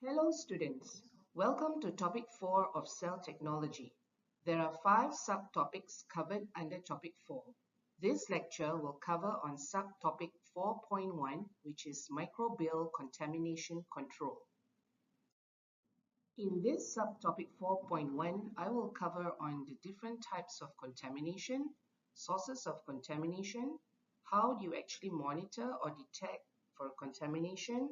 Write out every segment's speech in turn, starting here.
Hello students, welcome to topic 4 of cell technology. There are 5 subtopics covered under topic 4. This lecture will cover on subtopic 4.1, which is microbial contamination control. In this subtopic 4.1, I will cover on the different types of contamination, sources of contamination, how do you actually monitor or detect for contamination,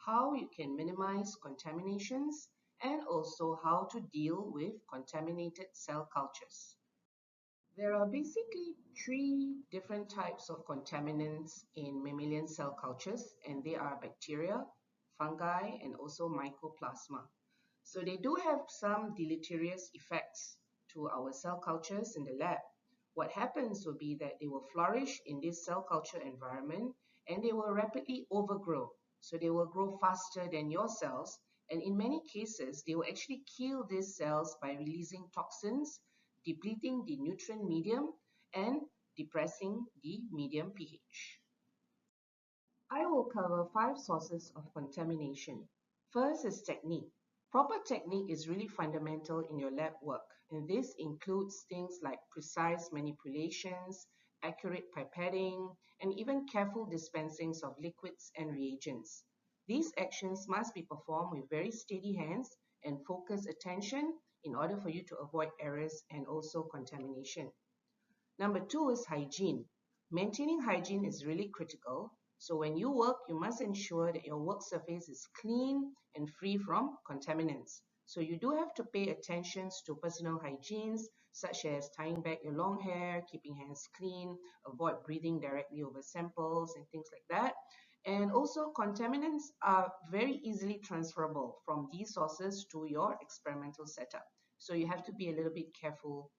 how you can minimize contaminations, and also how to deal with contaminated cell cultures. There are basically 3 different types of contaminants in mammalian cell cultures, and they are bacteria, fungi, and also mycoplasma. So they do have some deleterious effects to our cell cultures in the lab. What happens will be that they will flourish in this cell culture environment and they will rapidly overgrow. So they will grow faster than your cells, and in many cases they will actually kill these cells by releasing toxins, depleting the nutrient medium, and depressing the medium pH. I will cover 5 sources of contamination. First is technique. Proper technique is really fundamental in your lab work, and this includes things like precise manipulations, accurate pipetting, and even careful dispensings of liquids and reagents. These actions must be performed with very steady hands and focused attention in order for you to avoid errors and also contamination. Number 2 is hygiene. Maintaining hygiene is really critical. So when you work, you must ensure that your work surface is clean and free from contaminants. So you do have to pay attention to personal hygienes, such as tying back your long hair, keeping hands clean, avoid breathing directly over samples and things like that. And also contaminants are very easily transferable from these sources to your experimental setup. So you have to be a little bit careful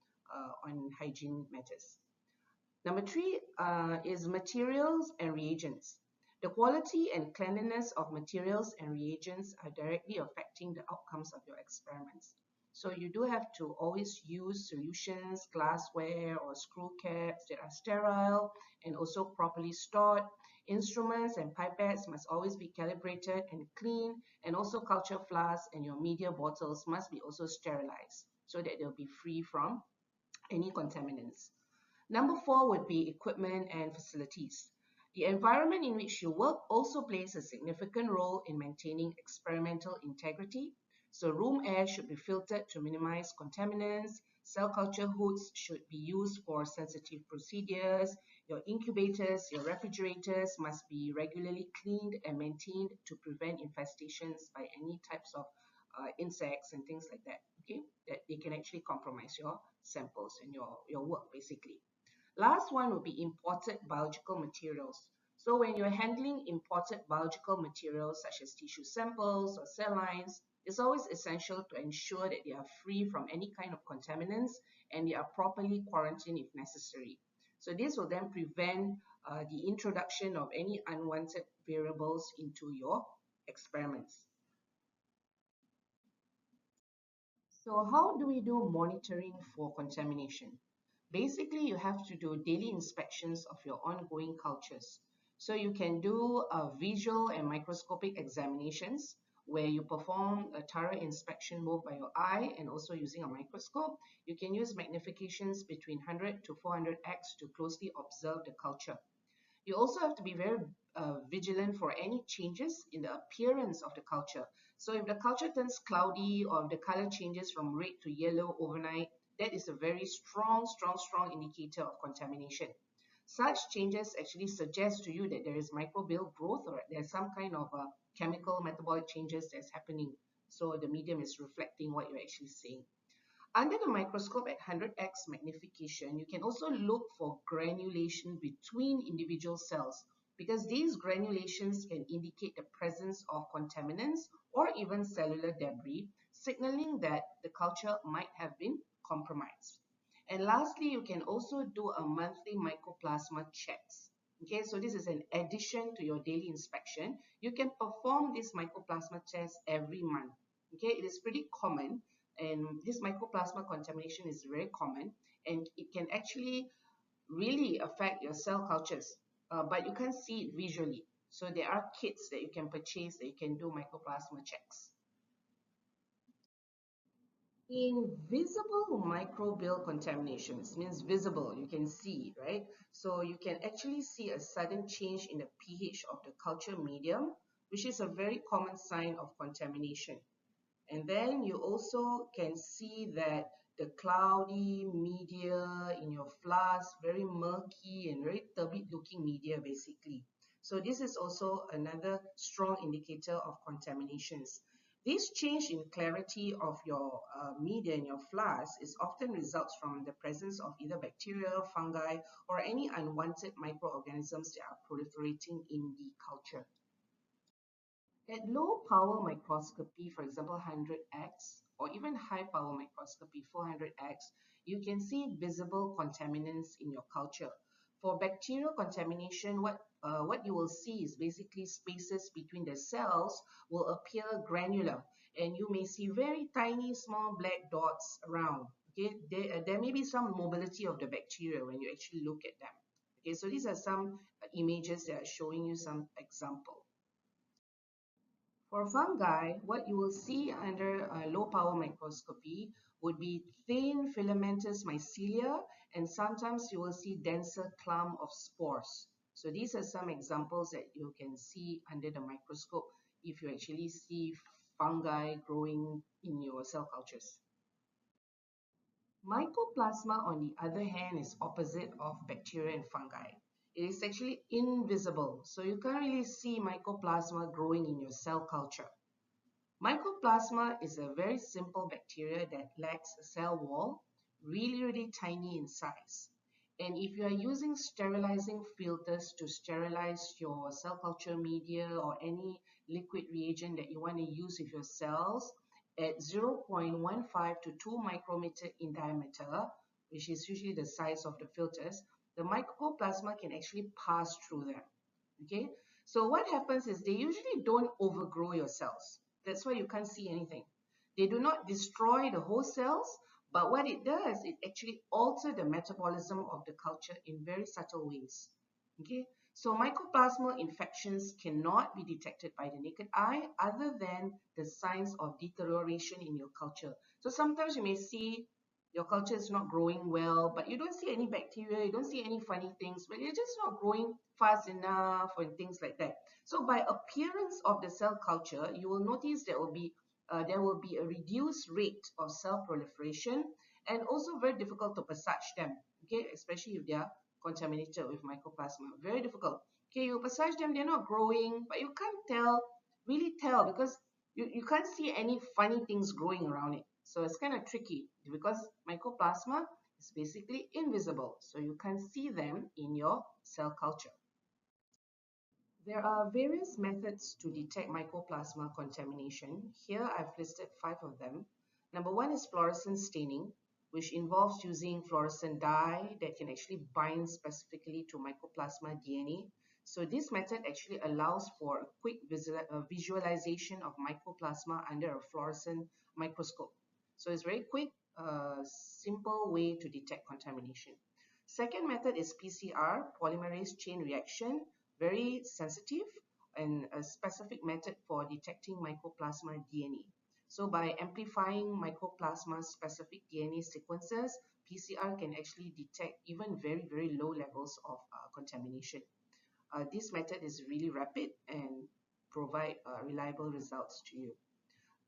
on hygiene matters. Number 3 is materials and reagents. The quality and cleanliness of materials and reagents are directly affecting the outcomes of your experiments. So you do have to always use solutions, glassware or screw caps that are sterile and also properly stored. Instruments and pipettes must always be calibrated and clean, and also culture flasks and your media bottles must be also sterilized so that they'll be free from any contaminants. Number 4 would be equipment and facilities. The environment in which you work also plays a significant role in maintaining experimental integrity. So room air should be filtered to minimize contaminants. Cell culture hoods should be used for sensitive procedures. Your incubators, your refrigerators must be regularly cleaned and maintained to prevent infestations by any types of insects and things like that, okay, that they can actually compromise your samples and your work basically. Last one will be imported biological materials. So when you're handling imported biological materials such as tissue samples or cell lines, it's always essential to ensure that they are free from any kind of contaminants and they are properly quarantined if necessary. So this will then prevent the introduction of any unwanted variables into your experiments. So how do we do monitoring for contamination? Basically, you have to do daily inspections of your ongoing cultures. So you can do visual and microscopic examinations where you perform a thorough inspection both by your eye and also using a microscope. You can use magnifications between 100 to 400x to closely observe the culture. You also have to be very vigilant for any changes in the appearance of the culture. So if the culture turns cloudy or if the color changes from red to yellow overnight, that is a very strong indicator of contamination. Such changes actually suggest to you that there is microbial growth or there's some kind of chemical metabolic changes that's happening. So the medium is reflecting what you're actually seeing. Under the microscope at 100x magnification, you can also look for granulation between individual cells because these granulations can indicate the presence of contaminants or even cellular debris, signaling that the culture might have been compromised. And lastly, you can also do a monthly mycoplasma checks. Okay, so this is an addition to your daily inspection. You can perform this mycoplasma test every month. Okay, it is pretty common, and this mycoplasma contamination is very common, and it can actually really affect your cell cultures, but you can't see it visually. So there are kits that you can purchase that you can do mycoplasma checks. Invisible microbial contaminations means visible, you can see, right? So you can actually see a sudden change in the pH of the culture medium, which is a very common sign of contamination. And then you also can see that the cloudy media in your flask, very murky and very turbid looking media basically. So this is also another strong indicator of contaminations. This change in clarity of your media in your flask is often results from the presence of either bacteria, fungi, or any unwanted microorganisms that are proliferating in the culture. At low power microscopy, for example 100x, or even high power microscopy 400x, you can see visible contaminants in your culture. For bacterial contamination, what you will see is basically spaces between the cells will appear granular, and you may see very tiny small black dots around. Okay, there may be some mobility of the bacteria when you actually look at them. Okay, so these are some images that are showing you some example. For fungi, what you will see under a low power microscopy would be thin filamentous mycelia, and sometimes you will see denser clump of spores. So these are some examples that you can see under the microscope if you actually see fungi growing in your cell cultures. Mycoplasma, on the other hand, is opposite of bacteria and fungi. It is actually invisible, so you can't really see mycoplasma growing in your cell culture. Mycoplasma is a very simple bacteria that lacks a cell wall, really tiny in size. And if you are using sterilizing filters to sterilize your cell culture media or any liquid reagent that you want to use with your cells at 0.15 to 2 micrometer in diameter, which is usually the size of the filters, the mycoplasma can actually pass through them. Okay, so what happens is they usually don't overgrow your cells. That's why you can't see anything. They do not destroy the whole cells, but what it does, it actually alters the metabolism of the culture in very subtle ways. Okay, so mycoplasmal infections cannot be detected by the naked eye other than the signs of deterioration in your culture. So sometimes you may see your culture is not growing well, but you don't see any bacteria, you don't see any funny things, but it's just not growing fast enough and things like that. So by appearance of the cell culture, you will notice there will be a reduced rate of cell proliferation and also very difficult to passage them, okay, especially if they are contaminated with mycoplasma. Very difficult. Okay, you passage them, they're not growing, but you can't really tell because you can't see any funny things growing around it. So it's kind of tricky because mycoplasma is basically invisible, so you can't see them in your cell culture. There are various methods to detect mycoplasma contamination. Here I've listed 5 of them. Number 1 is fluorescence staining, which involves using fluorescent dye that can actually bind specifically to mycoplasma DNA. So this method actually allows for a quick visualization of mycoplasma under a fluorescent microscope. So it's very quick, simple way to detect contamination. Second method is PCR, polymerase chain reaction, very sensitive and a specific method for detecting mycoplasma DNA. So by amplifying mycoplasma specific DNA sequences, PCR can actually detect even very low levels of contamination. This method is really rapid and provide reliable results to you.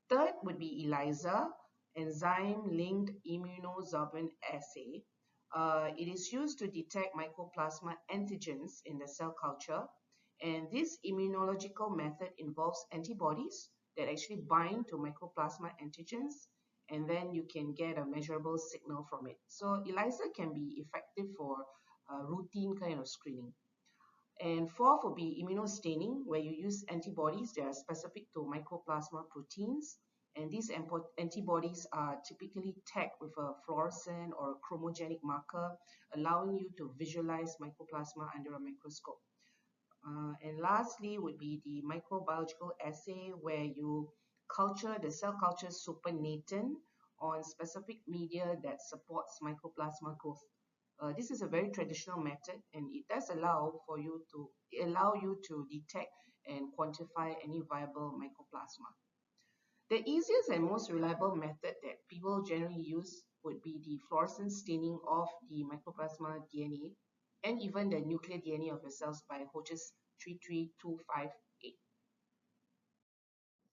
Third would be ELISA, enzyme-linked immunosorbent assay. It is used to detect mycoplasma antigens in the cell culture, and this immunological method involves antibodies that actually bind to mycoplasma antigens, and then you can get a measurable signal from it. So ELISA can be effective for routine kind of screening. And fourth would be immunostaining, where you use antibodies that are specific to mycoplasma proteins. And these antibodies are typically tagged with a fluorescent or a chromogenic marker, allowing you to visualize mycoplasma under a microscope. And lastly would be the microbiological assay, where you culture the cell culture supernatant on specific media that supports mycoplasma growth. This is a very traditional method, and it does allow you to detect and quantify any viable mycoplasma. The easiest and most reliable method that people generally use would be the fluorescence staining of the mycoplasma DNA and even the nuclear DNA of your cells by Hodges 33258.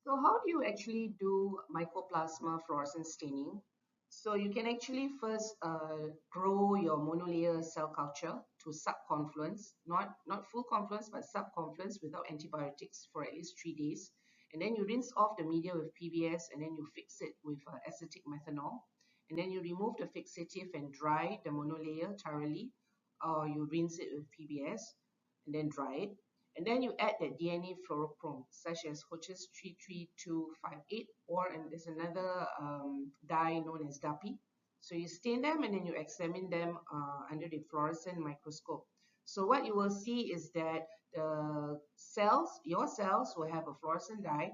So how do you actually do mycoplasma fluorescence staining? So you can actually first grow your monolayer cell culture to subconfluence, not full confluence, but subconfluence without antibiotics for at least 3 days. And then you rinse off the media with PBS and then you fix it with acetic methanol. And then you remove the fixative and dry the monolayer thoroughly, or you rinse it with PBS and then dry it. And then you add the DNA fluorochrome, such as Hodges 33258, and there's another dye known as DAPI. So you stain them and then you examine them under the fluorescent microscope. So what you will see is that the cells, your cells, will have a fluorescent dye.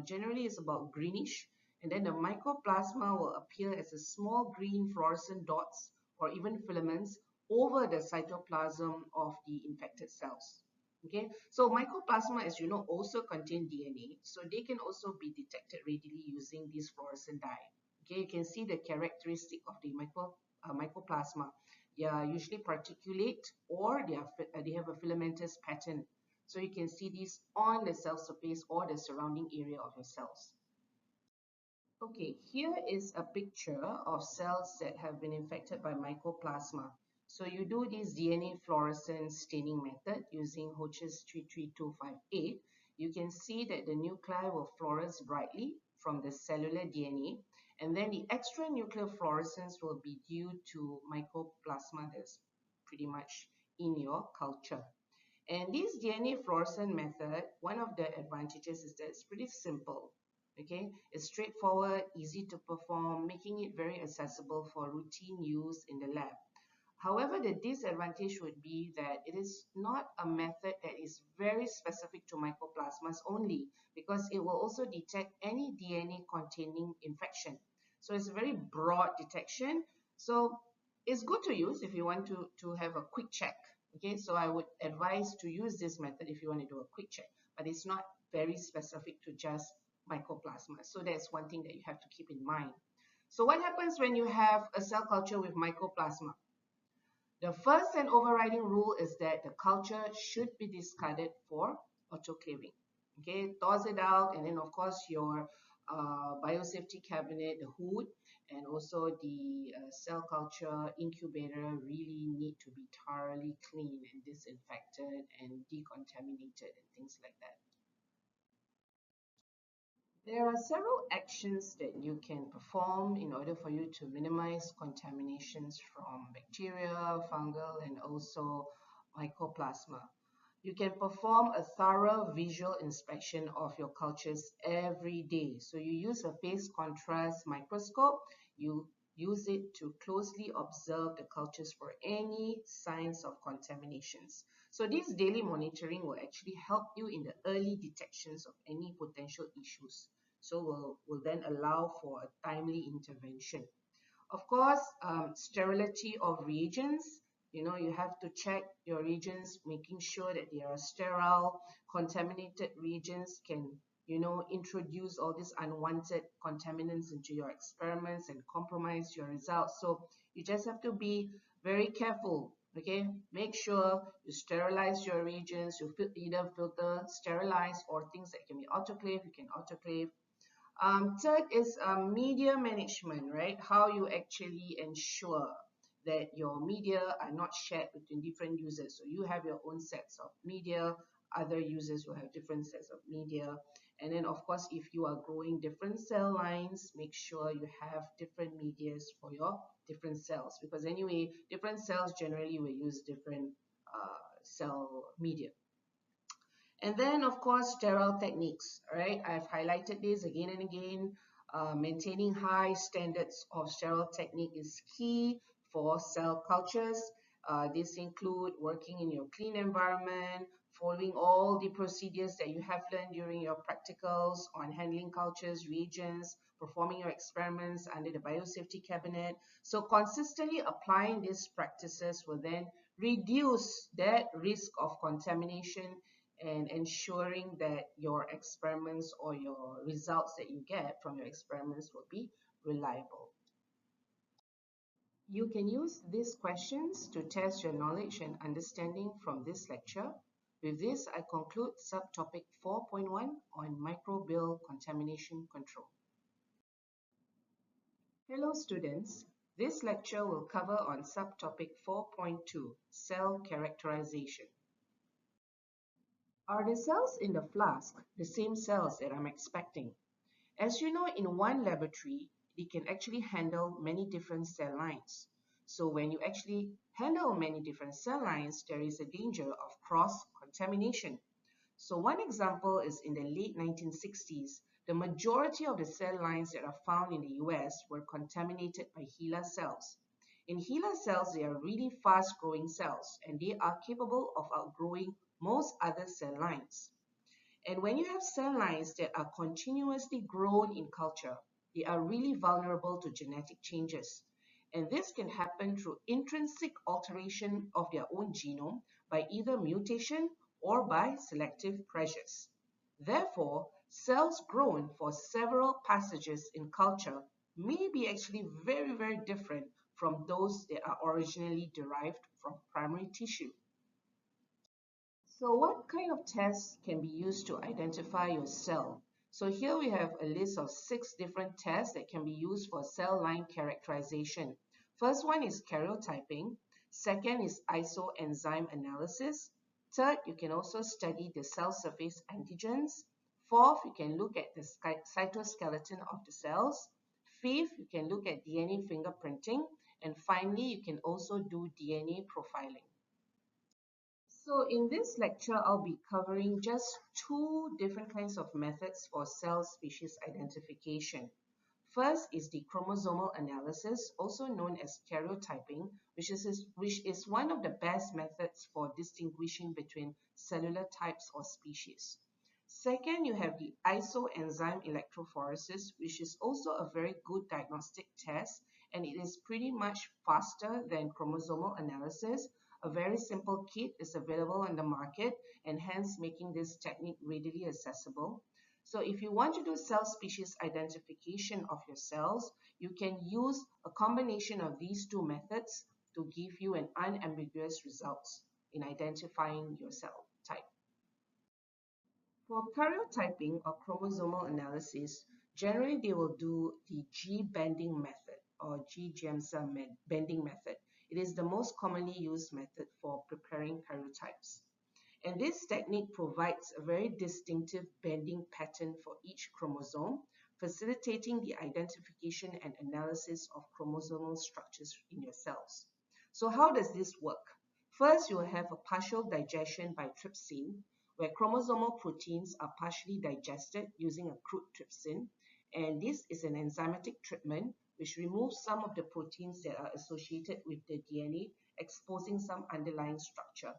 Generally, it's about greenish. And then the mycoplasma will appear as a small green fluorescent dots or even filaments over the cytoplasm of the infected cells. Okay, so mycoplasma, as you know, also contain DNA, so they can also be detected readily using this fluorescent dye. Okay, you can see the characteristic of the mycoplasma. They are usually particulate or they have a filamentous pattern. So you can see these on the cell surface or the surrounding area of your cells. Okay, here is a picture of cells that have been infected by mycoplasma. So you do this DNA fluorescence staining method using Hodges 33258. You can see that the nuclei will fluoresce brightly from the cellular DNA, and then the extranuclear fluorescence will be due to mycoplasma that's pretty much in your culture. And this DNA fluorescence method, one of the advantages is that it's pretty simple. Okay, it's straightforward, easy to perform, making it very accessible for routine use in the lab. However, the disadvantage would be that it is not a method that is very specific to mycoplasmas only, because it will also detect any DNA containing infection. So it's a very broad detection. So it's good to use if you want to have a quick check. Okay, so I would advise to use this method if you want to do a quick check, but it's not very specific to just mycoplasma. So that's one thing that you have to keep in mind. So what happens when you have a cell culture with mycoplasma? The first and overriding rule is that the culture should be discarded for autoclaving. Okay, toss it out, and then of course your biosafety cabinet, the hood, and also the cell culture incubator really need to be thoroughly cleaned and disinfected and decontaminated and things like that. There are several actions that you can perform in order for you to minimize contaminations from bacteria, fungal, and also mycoplasma. You can perform a thorough visual inspection of your cultures every day. So you use a phase contrast microscope. You use it to closely observe the cultures for any signs of contaminations. So this daily monitoring will actually help you in the early detections of any potential issues. So will then allow for a timely intervention. Of course, sterility of reagents. You have to check your reagents, making sure that they are sterile. Contaminated reagents can, introduce all these unwanted contaminants into your experiments and compromise your results. So you just have to be very careful. Okay, make sure you sterilize your reagents. You either filter, sterilize, or things that can be autoclave. You can autoclave. Third is media management, right? How you actually ensure that your media are not shared between different users. So you have your own sets of media, other users will have different sets of media. And then of course, if you are growing different cell lines, make sure you have different medias for your different cells, because anyway, different cells generally will use different cell media. And then, of course, sterile techniques, right? I've highlighted this again and again. Maintaining high standards of sterile technique is key for cell cultures. This include working in your clean environment, following all the procedures that you have learned during your practicals on handling cultures, reagents, performing your experiments under the biosafety cabinet. So consistently applying these practices will then reduce that risk of contamination and ensuring that your experiments or your results that you get from your experiments will be reliable. You can use these questions to test your knowledge and understanding from this lecture. With this, I conclude subtopic 4.1 on microbial contamination control. Hello students, this lecture will cover on subtopic 4.2, cell characterization. Are the cells in the flask the same cells that I'm expecting? As you know, in one laboratory, they can actually handle many different cell lines. So when you actually handle many different cell lines, there is a danger of cross-contamination. So one example is in the late 1960s, the majority of the cell lines that are found in the US were contaminated by HeLa cells. In HeLa cells, they are really fast-growing cells, and they are capable of outgrowing most other cell lines. And when you have cell lines that are continuously grown in culture, they are really vulnerable to genetic changes. And this can happen through intrinsic alteration of their own genome by either mutation or by selective pressures. Therefore, cells grown for several passages in culture may be actually very, very different from those that are originally derived from primary tissue. So what kind of tests can be used to identify your cell? So here we have a list of 6 different tests that can be used for cell line characterization. First one is karyotyping. Second is isoenzyme analysis. Third, you can also study the cell surface antigens. Fourth, you can look at the cytoskeleton of the cells. Fifth, you can look at DNA fingerprinting. And finally, you can also do DNA profiling. So in this lecture, I'll be covering just 2 different kinds of methods for cell species identification. First is the chromosomal analysis, also known as karyotyping, which is one of the best methods for distinguishing between cellular types or species. Second, you have the isoenzyme electrophoresis, which is also a very good diagnostic test, and it is pretty much faster than chromosomal analysis. A very simple kit is available on the market, and hence making this technique readily accessible. So if you want to do cell species identification of your cells, you can use a combination of these 2 methods to give you an unambiguous results in identifying your cell type. For karyotyping or chromosomal analysis, generally they will do the G-bending method or G-GEMSA bending method. It is the most commonly used method for preparing karyotypes. And this technique provides a very distinctive bending pattern for each chromosome, facilitating the identification and analysis of chromosomal structures in your cells. So how does this work? First, you will have a partial digestion by trypsin, where chromosomal proteins are partially digested using a crude trypsin. And this is an enzymatic treatment which removes some of the proteins that are associated with the DNA, exposing some underlying structure.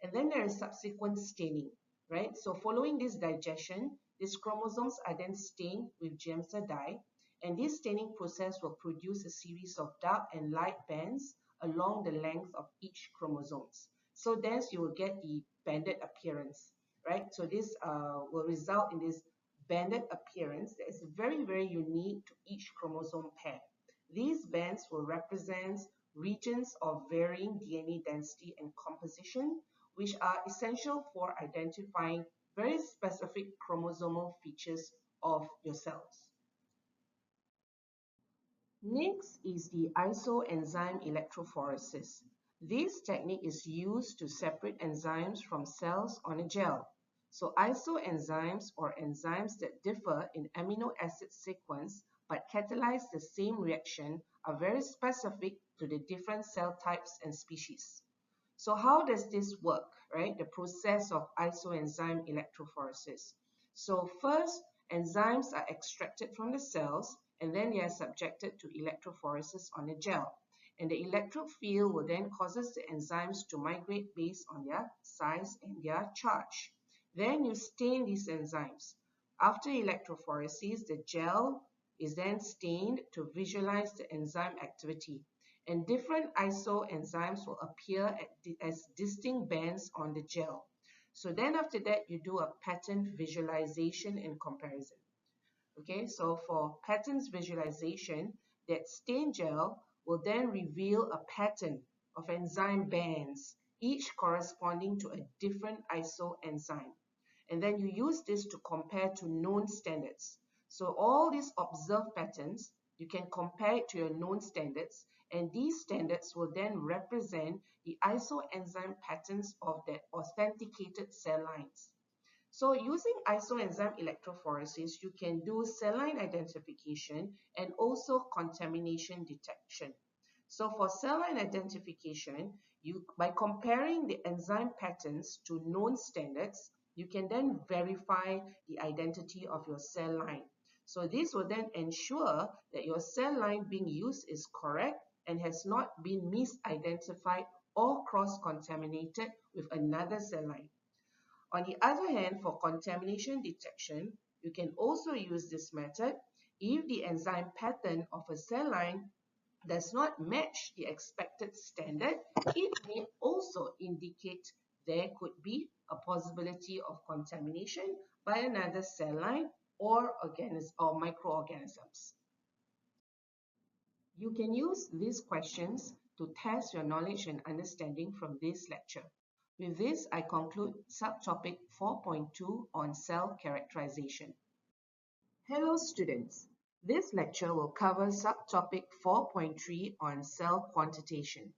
And then there is subsequent staining, right? So following this digestion, these chromosomes are then stained with GEMSA dye, and this staining process will produce a series of dark and light bands along the length of each chromosomes. So then you will get the banded appearance, right? So this will result in this banded appearance that is very, very unique to each chromosome pair. These bands will represent regions of varying DNA density and composition, which are essential for identifying very specific chromosomal features of your cells. Next is the isoenzyme electrophoresis. This technique is used to separate enzymes from cells on a gel. So isoenzymes, or enzymes that differ in amino acid sequence but catalyze the same reaction, are very specific to the different cell types and species. So how does this work, right? The process of isoenzyme electrophoresis. So first, enzymes are extracted from the cells, and then they are subjected to electrophoresis on a gel. And the electric field will then causes the enzymes to migrate based on their size and their charge. Then you stain these enzymes. After electrophoresis, the gel is then stained to visualize the enzyme activity. And different isoenzymes will appear as distinct bands on the gel. So then after that, you do a pattern visualization and comparison. Okay, so for patterns visualization, that stain gel will then reveal a pattern of enzyme bands, each corresponding to a different isoenzyme. And then you use this to compare to known standards. So all these observed patterns, you can compare it to your known standards, and these standards will then represent the isoenzyme patterns of the authenticated cell lines. So using isoenzyme electrophoresis, you can do cell line identification and also contamination detection. So for cell line identification, by comparing the enzyme patterns to known standards, you can then verify the identity of your cell line. So this will then ensure that your cell line being used is correct and has not been misidentified or cross-contaminated with another cell line. On the other hand, for contamination detection, you can also use this method if the enzyme pattern of a cell line does not match the expected standard. It may also indicate there could be a possibility of contamination by another cell line or microorganisms. You can use these questions to test your knowledge and understanding from this lecture. With this, I conclude subtopic 4.2 on cell characterization. Hello students, this lecture will cover subtopic 4.3 on cell quantitation.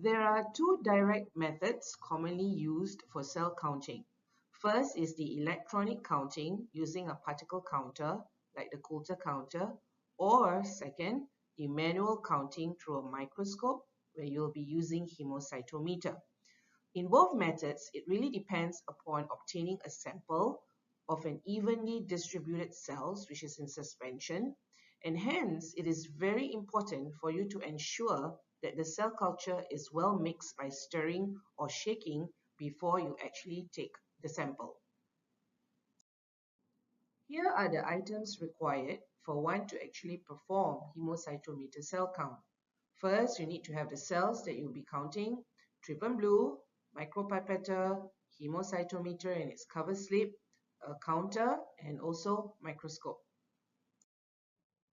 There are two direct methods commonly used for cell counting. First is the electronic counting using a particle counter like the Coulter counter, or second, the manual counting through a microscope where you'll be using hemocytometer. In both methods, it really depends upon obtaining a sample of an evenly distributed cells which is in suspension, and hence it is very important for you to ensure that the cell culture is well mixed by stirring or shaking before you actually take the sample. Here are the items required for one to actually perform hemocytometer cell count. First, you need to have the cells that you'll be counting, trypan blue, micropipetter, hemocytometer and its cover slip, a counter, and also microscope.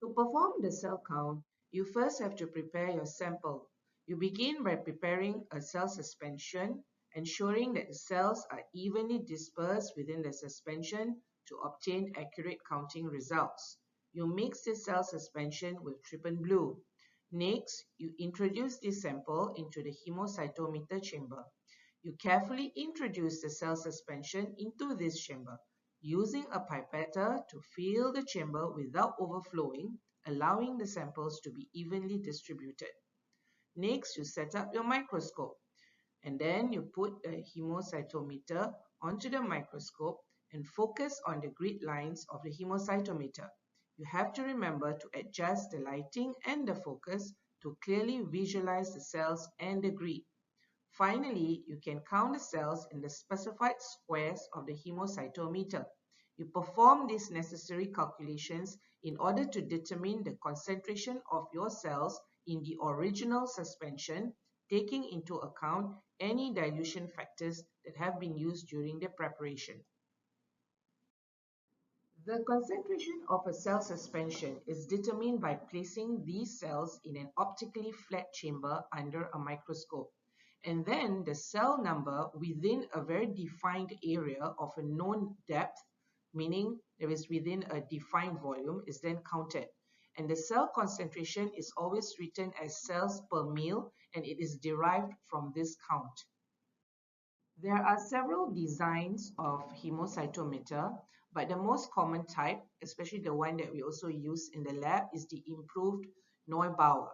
To perform the cell count, you first have to prepare your sample. You begin by preparing a cell suspension, ensuring that the cells are evenly dispersed within the suspension to obtain accurate counting results. You mix the cell suspension with trypan blue. Next, you introduce this sample into the hemocytometer chamber. You carefully introduce the cell suspension into this chamber, using a pipetter to fill the chamber without overflowing, allowing the samples to be evenly distributed. Next, you set up your microscope, and then you put the hemocytometer onto the microscope and focus on the grid lines of the hemocytometer. You have to remember to adjust the lighting and the focus to clearly visualize the cells and the grid. Finally, you can count the cells in the specified squares of the hemocytometer. You perform these necessary calculations in order to determine the concentration of your cells in the original suspension, taking into account any dilution factors that have been used during the preparation. The concentration of a cell suspension is determined by placing these cells in an optically flat chamber under a microscope. And then the cell number within a very defined area of a known depth, meaning there is within a defined volume, is then counted. And the cell concentration is always written as cells per mil, and it is derived from this count. There are several designs of hemocytometer, but the most common type, especially the one that we also use in the lab, is the improved Neubauer.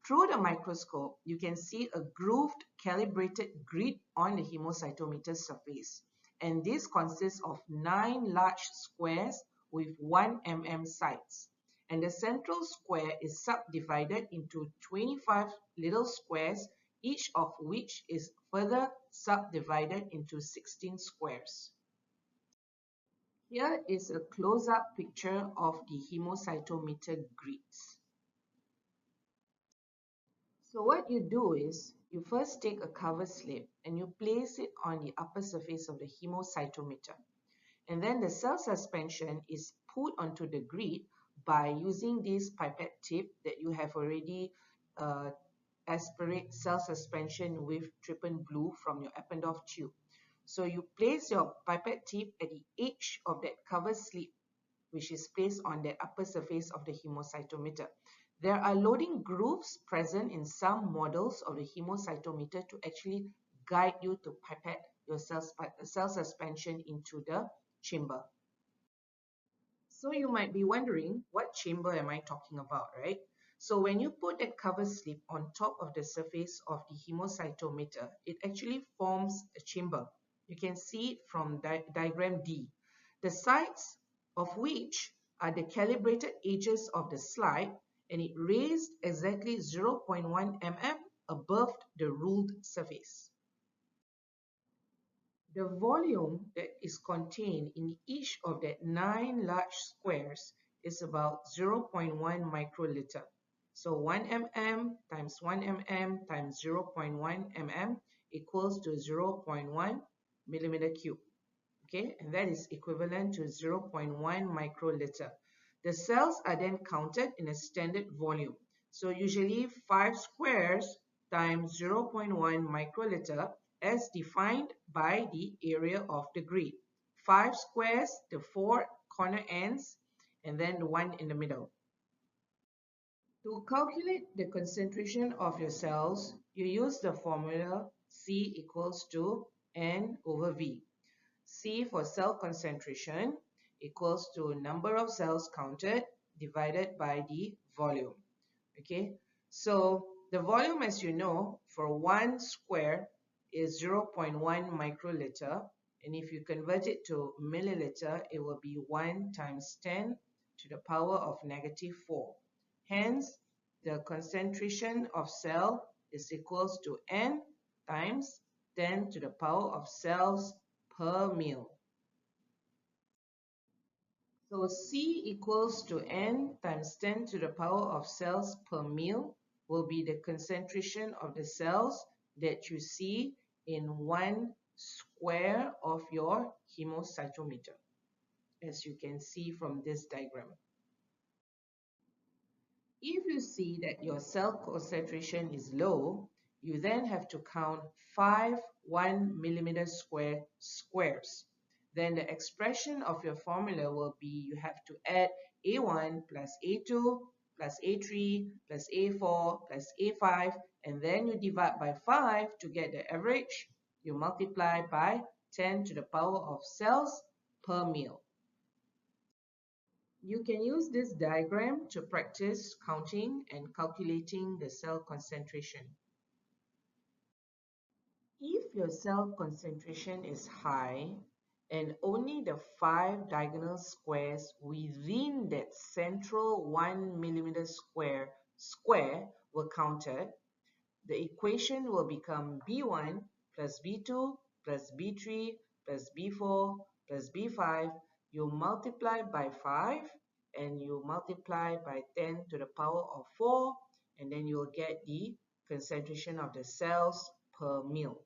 Through the microscope, you can see a grooved, calibrated grid on the hemocytometer surface. And this consists of 9 large squares with 1 mm sides. And the central square is subdivided into 25 little squares, each of which is further subdivided into 16 squares. Here is a close-up picture of the hemocytometer grids. So what you do is, You first take a cover slip and you place it on the upper surface of the hemocytometer. And then the cell suspension is put onto the grid by using this pipette tip that you have already aspirate cell suspension with trypan blue from your Eppendorf tube. So you place your pipette tip at the edge of that cover slip, which is placed on the upper surface of the hemocytometer. There are loading grooves present in some models of the hemocytometer to actually guide you to pipette your cell suspension into the chamber. So you might be wondering, what chamber am I talking about, right? So when you put that cover slip on top of the surface of the hemocytometer, it actually forms a chamber. You can see it from diagram D. The sides of which are the calibrated edges of the slide, and it raised exactly 0.1 mm above the ruled surface. The volume that is contained in each of the 9 large squares is about 0.1 microliter. So 1 mm times 1 mm times 0.1 mm equals to 0.1 millimeter cube. Okay, and that is equivalent to 0.1 microliter. The cells are then counted in a standard volume. So usually 5 squares times 0.1 microliter as defined by the area of the grid. 5 squares, the 4 corner ends, and then the 1 in the middle. To calculate the concentration of your cells, you use the formula C equals to N over V. C for cell concentration equals to number of cells counted divided by the volume. Okay, so the volume, as you know, for 1 square is 0.1 microliter, and if you convert it to milliliter, it will be 1 times 10 to the power of negative 4. Hence, the concentration of cell is equals to N times 10 to the power of cells per mil. So C equals to N times 10 to the power of cells per mil will be the concentration of the cells that you see in 1 square of your hemocytometer, as you can see from this diagram. If you see that your cell concentration is low, you then have to count 5 1 millimeter square squares. Then the expression of your formula will be you have to add A1 plus A2 plus A3 plus A4 plus A5, and then you divide by 5 to get the average. You multiply by 10 to the power of cells per mil. You can use this diagram to practice counting and calculating the cell concentration. If your cell concentration is high and only the 5 diagonal squares within that central 1 millimeter square were counted, the equation will become B1 plus B2 plus B3 plus B4 plus B5. You multiply by 5 and you multiply by 10 to the power of 4, and then you will get the concentration of the cells per mil.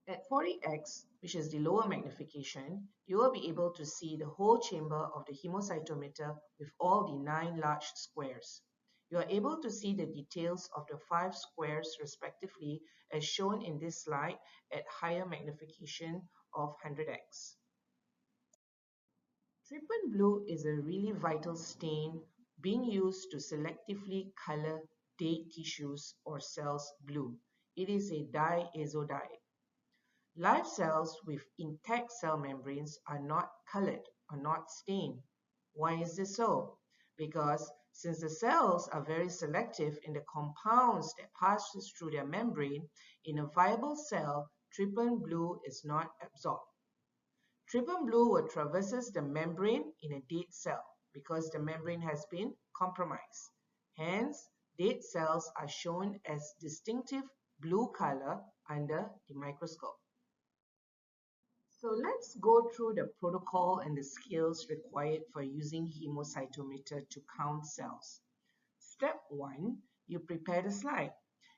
At 40x, which is the lower magnification, you will be able to see the whole chamber of the hemocytometer with all the 9 large squares. You are able to see the details of the 5 squares respectively as shown in this slide at higher magnification of 100x. Trypan blue is a really vital stain being used to selectively color dead tissues or cells blue. It is a diazodide. Live cells with intact cell membranes are not colored or not stained. Why is this so? Because since the cells are very selective in the compounds that passes through their membrane, in a viable cell, trypan blue is not absorbed. Trypan blue will traverses the membrane in a dead cell because the membrane has been compromised. Hence, dead cells are shown as distinctive blue color under the microscope. So let's go through the protocol and the skills required for using hemocytometer to count cells. Step 1, you prepare the slide.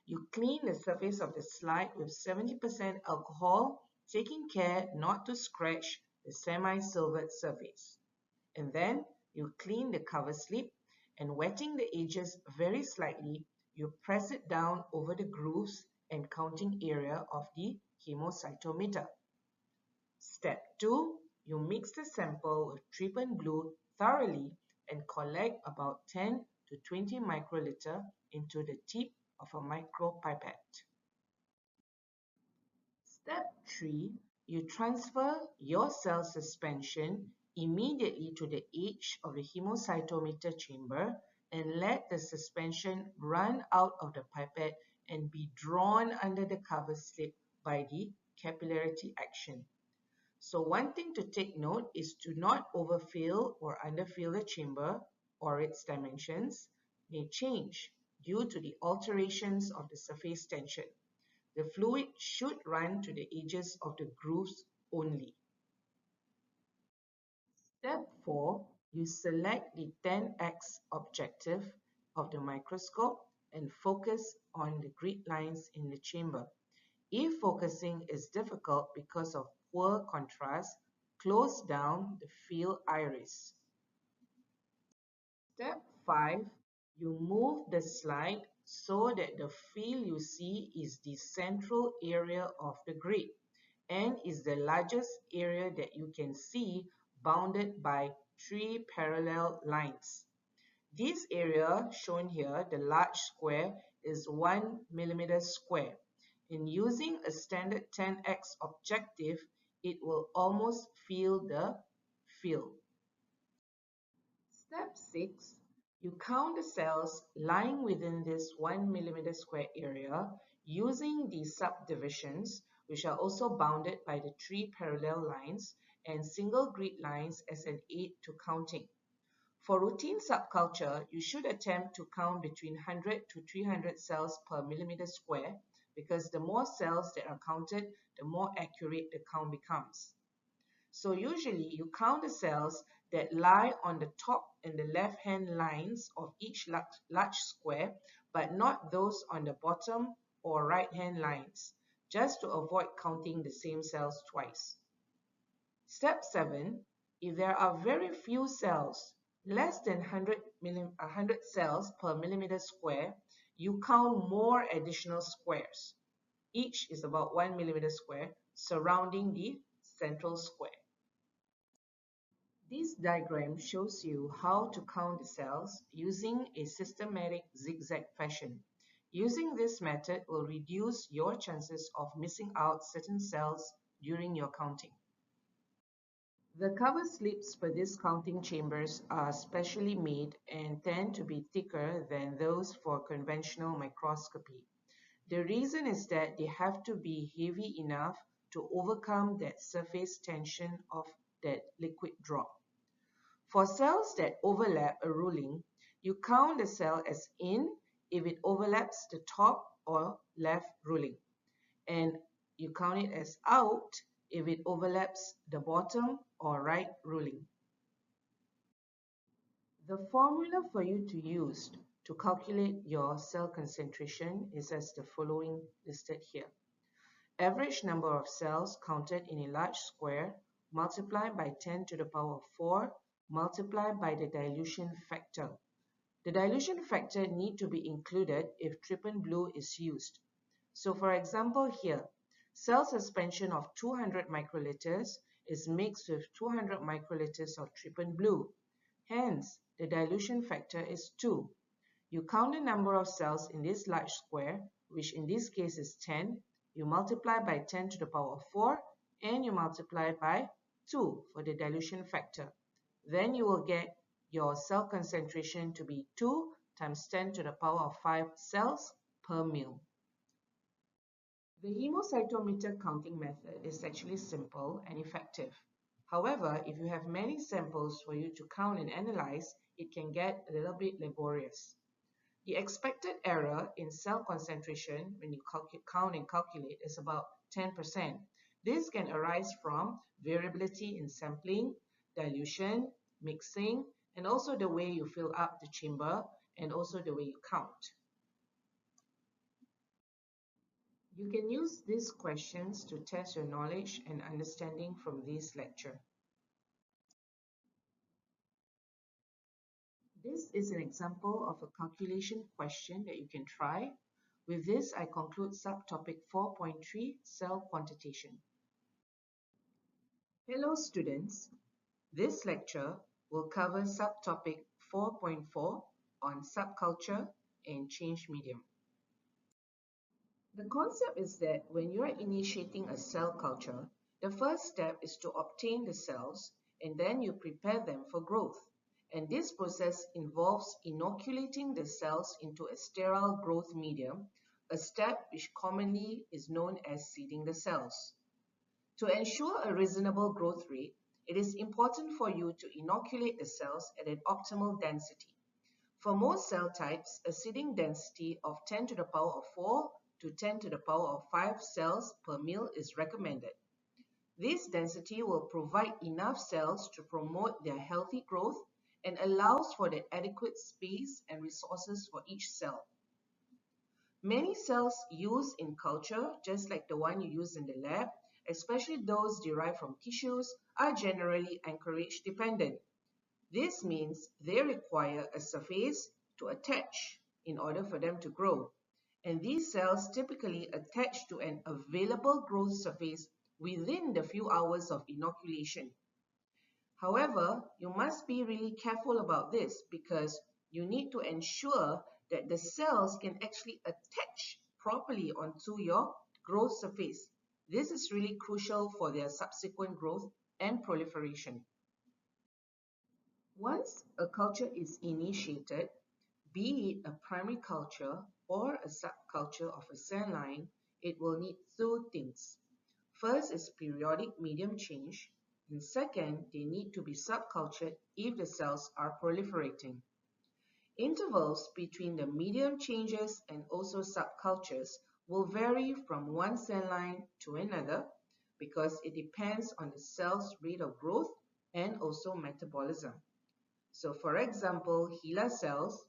You clean the surface of the slide with 70% alcohol, taking care not to scratch the semi-silvered surface. And then you clean the cover slip and wetting the edges very slightly, you press it down over the grooves and counting area of the hemocytometer. Step 2. You mix the sample with trypan blue thoroughly and collect about 10 to 20 microliter into the tip of a micropipette. Step 3. You transfer your cell suspension immediately to the edge of the hemocytometer chamber and let the suspension run out of the pipette and be drawn under the cover slip by the capillarity action. So one thing to take note is to not overfill or underfill the chamber, or its dimensions may change due to the alterations of the surface tension. The fluid should run to the edges of the grooves only. Step 4. You select the 10x objective of the microscope and focus on the grid lines in the chamber. If focusing is difficult because of poor contrast, close down the field iris. Step 5. You move the slide so that the field you see is the central area of the grid and is the largest area that you can see bounded by 3 parallel lines. This area shown here, the large square, is 1 millimeter square. In using a standard 10x objective, it will almost fill the field. Step 6. You count the cells lying within this 1 millimeter square area using the subdivisions, which are also bounded by the 3 parallel lines and single grid lines as an aid to counting. For routine subculture, you should attempt to count between 100 to 300 cells per millimeter square because the more cells that are counted, the more accurate the count becomes. So usually you count the cells that lie on the top and the left-hand lines of each large square, but not those on the bottom or right-hand lines, just to avoid counting the same cells twice. Step 7. If there are very few cells, less than 100 cells per millimeter square, you count more additional squares. Each is about 1 millimeter square surrounding the central square. This diagram shows you how to count the cells using a systematic zigzag fashion. Using this method will reduce your chances of missing out certain cells during your counting. The cover slips for these counting chambers are specially made and tend to be thicker than those for conventional microscopy. The reason is that they have to be heavy enough to overcome that surface tension of that liquid drop. For cells that overlap a ruling, you count the cell as in if it overlaps the top or left ruling, and you count it as out if it overlaps the bottom or right ruling. The formula for you to use to calculate your cell concentration is as the following listed here. Average number of cells counted in a large square multiplied by 10 to the power of 4 multiplied by the dilution factor. The dilution factor need to be included if trypan blue is used. So for example here, cell suspension of 200 microliters is mixed with 200 microliters of trypan blue. Hence, the dilution factor is 2. You count the number of cells in this large square, which in this case is 10. You multiply by 10 to the power of 4 and you multiply by 2 for the dilution factor. Then you will get your cell concentration to be 2 times 10 to the power of 5 cells per mil. The hemocytometer counting method is actually simple and effective. However, if you have many samples for you to count and analyze, it can get a little bit laborious. The expected error in cell concentration when you count and calculate is about 10%. This can arise from variability in sampling, dilution, mixing, and also the way you fill up the chamber and also the way you count. You can use these questions to test your knowledge and understanding from this lecture. This is an example of a calculation question that you can try. With this, I conclude subtopic 4.3, cell quantitation. Hello students, this lecture will cover subtopic 4.4 on subculture and change medium. The concept is that when you are initiating a cell culture, the first step is to obtain the cells and then you prepare them for growth. And this process involves inoculating the cells into a sterile growth medium, a step which commonly is known as seeding the cells. To ensure a reasonable growth rate, it is important for you to inoculate the cells at an optimal density. For most cell types, a seeding density of 10 to the power of 4 to 10 to the power of 5 cells per mil is recommended. This density will provide enough cells to promote their healthy growth and allows for the adequate space and resources for each cell. Many cells used in culture, just like the one you use in the lab, especially those derived from tissues, are generally anchorage dependent. This means they require a surface to attach in order for them to grow. And these cells typically attach to an available growth surface within the few hours of inoculation. However, you must be really careful about this because you need to ensure that the cells can actually attach properly onto your growth surface. This is really crucial for their subsequent growth and proliferation. Once a culture is initiated, be it a primary culture or a subculture of a cell line, it will need two things. First is periodic medium change, and second, they need to be subcultured if the cells are proliferating. Intervals between the medium changes and also subcultures will vary from one cell line to another because it depends on the cell's rate of growth and also metabolism. So for example, HeLa cells,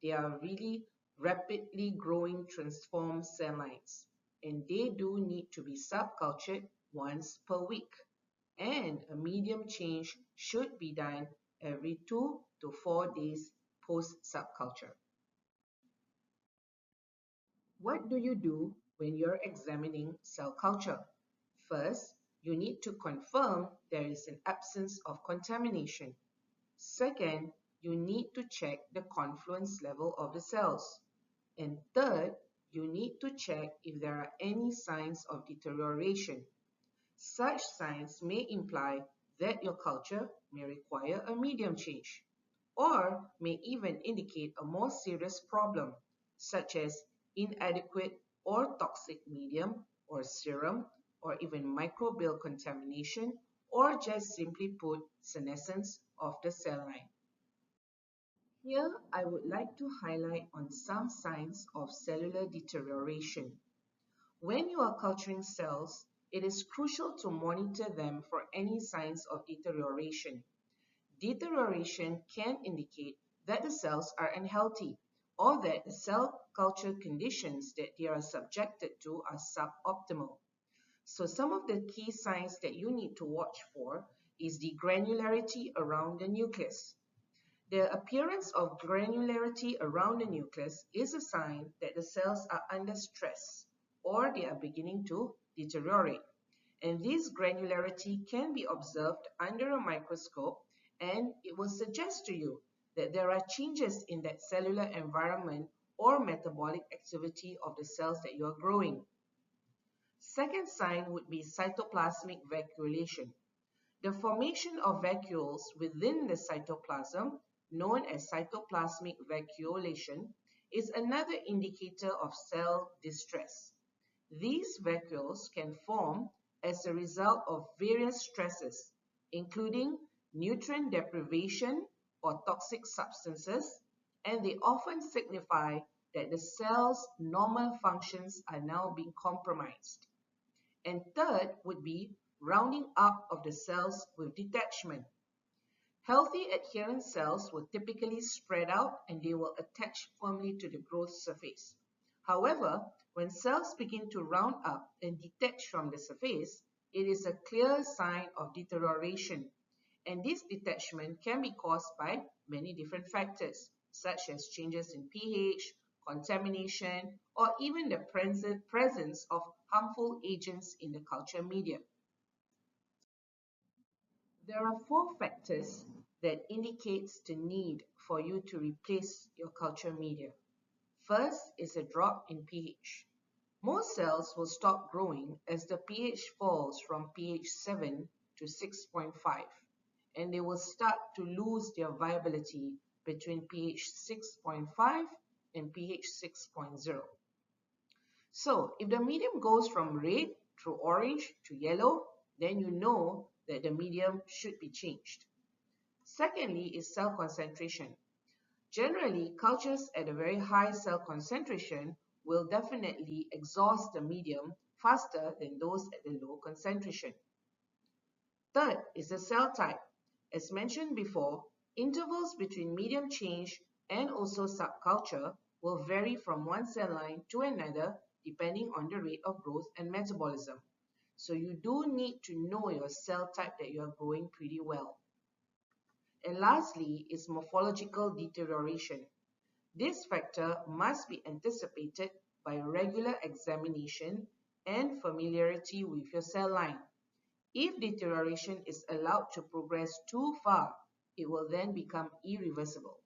they are really rapidly growing transformed cell lines, and they do need to be subcultured once per week. And a medium change should be done every 2 to 4 days post subculture. What do you do when you're examining cell culture? First, you need to confirm there is an absence of contamination. Second, you need to check the confluence level of the cells. And third, you need to check if there are any signs of deterioration. Such signs may imply that your culture may require a medium change, or may even indicate a more serious problem, such as inadequate or toxic medium or serum, or even microbial contamination, or just simply put, senescence of the cell line. Here, I would like to highlight on some signs of cellular deterioration. When you are culturing cells, it is crucial to monitor them for any signs of deterioration. Deterioration can indicate that the cells are unhealthy or that the cell culture conditions that they are subjected to are suboptimal. So some of the key signs that you need to watch for is the granularity around the nucleus. The appearance of granularity around the nucleus is a sign that the cells are under stress or they are beginning to deteriorate. And this granularity can be observed under a microscope, and it will suggest to you that there are changes in that cellular environment or metabolic activity of the cells that you are growing. Second sign would be cytoplasmic vacuolation. The formation of vacuoles within the cytoplasm, known as cytoplasmic vacuolation, is another indicator of cell distress. These vacuoles can form as a result of various stresses, including nutrient deprivation or toxic substances, and they often signify that the cell's normal functions are now being compromised. And third would be rounding up of the cells with detachment. Healthy adherent cells will typically spread out and they will attach firmly to the growth surface. However, When cells begin to round up and detach from the surface, it is a clear sign of deterioration. And this detachment can be caused by many different factors, such as changes in pH, contamination, or even the presence of harmful agents in the culture media. There are four factors that indicates the need for you to replace your culture media. First is a drop in pH. Most cells will stop growing as the pH falls from pH 7 to 6.5, and they will start to lose their viability between pH 6.5 and pH 6.0. So if the medium goes from red through orange to yellow, then you know that the medium should be changed. Secondly is cell concentration. Generally, cultures at a very high cell concentration will definitely exhaust the medium faster than those at the low concentration. Third is the cell type. As mentioned before, intervals between medium change and also subculture will vary from one cell line to another depending on the rate of growth and metabolism. So you do need to know your cell type that you are growing pretty well. And lastly is morphological deterioration. This factor must be anticipated by regular examination and familiarity with your cell line. If deterioration is allowed to progress too far, it will then become irreversible.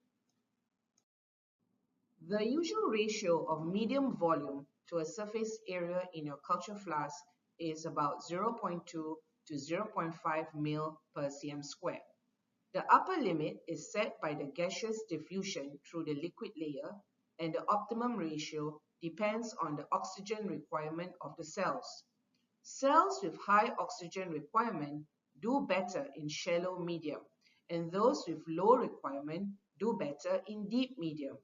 The usual ratio of medium volume to a surface area in your culture flask is about 0.2 to 0.5 ml per cm square. The upper limit is set by the gaseous diffusion through the liquid layer, and the optimum ratio depends on the oxygen requirement of the cells. Cells with high oxygen requirement do better in shallow medium, and those with low requirement do better in deep medium.